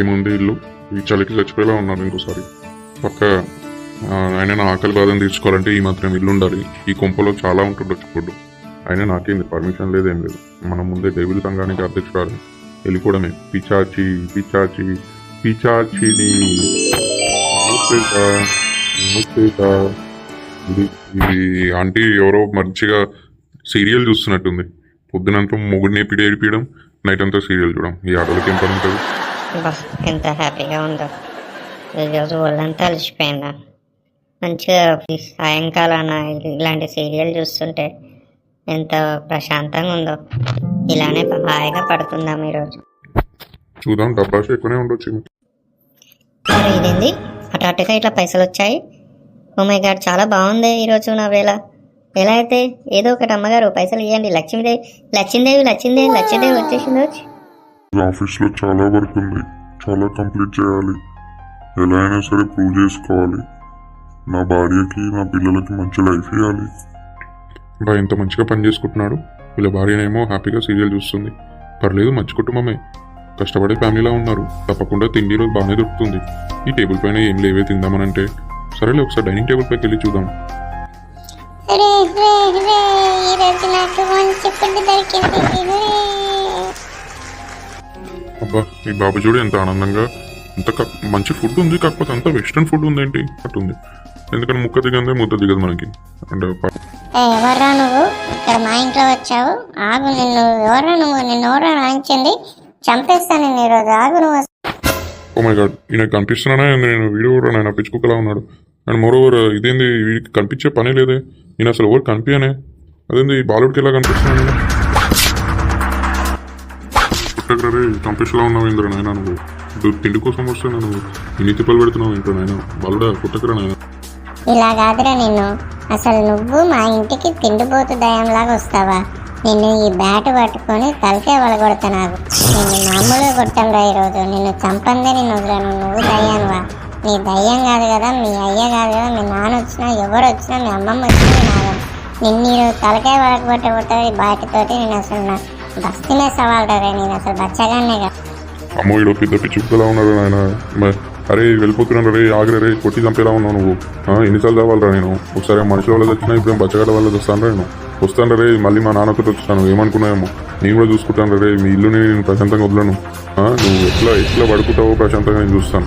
ఏముంది ఇల్లు ఈ చలికి చచ్చిపోయేలా ఉన్నాడు. ఇంకోసారి పక్క ఆయన నా ఆకలి బాధను తీర్చుకోవాలంటే ఈ మాత్రం ఇల్లు ఉండాలి. ఈ కొంపలో చాలా ఉంటుండొచ్చు ఫుడ్. అయినా నాకేంది పర్మిషన్ లేదేం లేదు. మనం ముందే డెవిల్ సంఘానికి అధ్యక్షురాలు వెళ్ళిపోవడమే. పిచాచి పిచాచి పిచాచిని ఇది ఆంటీ ఎవరో మంచిగా సీరియల్ చూస్తున్నట్టుంది. పొద్దునంతా మొగుడిని ఏడిపియడం, నైట్ అంతా సీరియల్ చూడడం. ఈ ఆడలకి ఏం పని ఉంటుంది? ఎంత హ్యాపీగా ఉందో ఈరోజు. ఒళ్ళంతా అలసిపోయిందా. మంచిగా సాయంకాలాన ఇలాంటి సీరియల్ చూస్తుంటే ఎంత ప్రశాంతంగా ఉందో. ఇలానే హాయిగా పడుతుందాం ఈరోజు. చూద్దాం, డబ్బాష ఎక్కువనే ఉండొచ్చు. మరి ఇదేంది హఠాత్తుగా ఇట్లా పైసలు వచ్చాయి? ఓ మై గాడ్, చాలా బాగుంది ఈరోజు నా వేళ. ఎలా అయితే ఏదో ఒకటి అమ్మగారు పైసలు ఇవ్వండి. లక్ష్మీదేవి వచ్చేసింది. ఆఫీస్లో చాలా వర్క్ ఉంది, చాలా కంప్లీట్ చేయాలి. ఎలా అయినా సరే ప్రూవ్ చేసుకోవాలి. నా భార్యకి నా పిల్లలకి మంచి లైఫ్ ఇవ్వాలి. బా ఎంత మంచిగా పని చేసుకుంటున్నాడు. వీళ్ళ భార్యనేమో హ్యాపీగా సీరియల్ చూస్తుంది. పర్లేదు, మంచి కుటుంబమే, కష్టపడే ఫ్యామిలీలా ఉన్నారు. తప్పకుండా తిండి రోజు బాగానే దొరుకుతుంది. ఈ టేబుల్ పైన ఏం లేవే తిందామనంటే, సరేలే ఒకసారి డైనింగ్ టేబుల్ పైకి వెళ్ళి చూద్దాం. అబ్బా, ఈ బాబు చూడు ఎంత ఆనందంగా. అంత మంచి ఫుడ్ ఉంది, కాకపోతే అంత వెస్ట్రన్ ఫుడ్ ఉందేంటి అట్టుంది. ఎందుకంటే ముక్క దిగందే ముద్ద దిగదు మనకి. అండ్ ఎవర్రా నువ్వు ఇక్కడ మా ఇంట్లో వచ్చావు? ఆగు, నిన్ను ఎవరా రాయించింది? చంపేస్తాను నేను ఈరోజు. ఆగు నువ్వు. ఓ మై గాడ్, ఈయన కనిపిస్తున్నానా? నేను వీడియో కూడా ఆయన పిచ్చుకులా ఉన్నాడు. అండ్ మోరోవర్ ఇదేంది, వీడికి కనిపించే పనే లేదే. నేను అసలు ఎవరు కనిపించనే. అదేంది బాలుడికి ఎలా కనిపిస్తున్నాను? పుట్టకరే కంపిస్లా ఉన్నావు ఇంద్ర నాయన. నువ్వు తిండి కోసం వస్తే నువ్వు ఇన్ని తిప్పలు పెడుతున్నావు ఏంటో నాయన. బాలుడా పుట్టకరా నాయన. ఇలా కాదురా నిన్ను. అసలు నువ్వు మా ఇంటికి తిండిపోతు దయంలాగా వస్తావా? నిన్ను ఈ బ్యాట్ పట్టుకొని తలకే వలగొడుతున్నావు. నిన్ను మామూలుగా కొట్టంరా ఈరోజు. నిన్ను చంపందే నేను వదలను. నువ్వు దయ్యానువా? నీ దయ్యం కాదు కదా, మీ అయ్య కాదు కదా, మీ నాన్న వచ్చినా ఎవరు వచ్చినా, మీ అమ్మమ్మ వచ్చినా నాగం. నిన్ను ఈరోజు తలకే వలగొట్టబోతే ఈ బ్యాట్తోటి నేను అసలు నా బస్తీనే సవాలరా. నేను అసలు బచ్చగానే కదా. అమ్మో, ఈడో పెద్ద పిచ్చుకులా ఉన్నాడు నాయన. అరే వెళ్ళిపోతున్నాను రే, ఆగ్రే రే, కొట్టి చంపేలా ఉన్నావు నువ్వు. ఎన్నిసార్లు కావాలరా నేను? ఒకసారి మనుషుల వల్ల వచ్చినా, ఇప్పుడు బచ్చగాడ వల్ల వస్తాను రా నేను. వస్తాను రే, మళ్ళీ మా నాన్నతో వచ్చాను. ఏమనుకున్నాయేమో, నేను కూడా చూసుకుంటాను రే. మీ ఇల్లుని నేను ప్రశాంతంగా వదలను. నువ్వు ఎట్లా పడుకుంటావో ప్రశాంతంగా నేను చూస్తాను.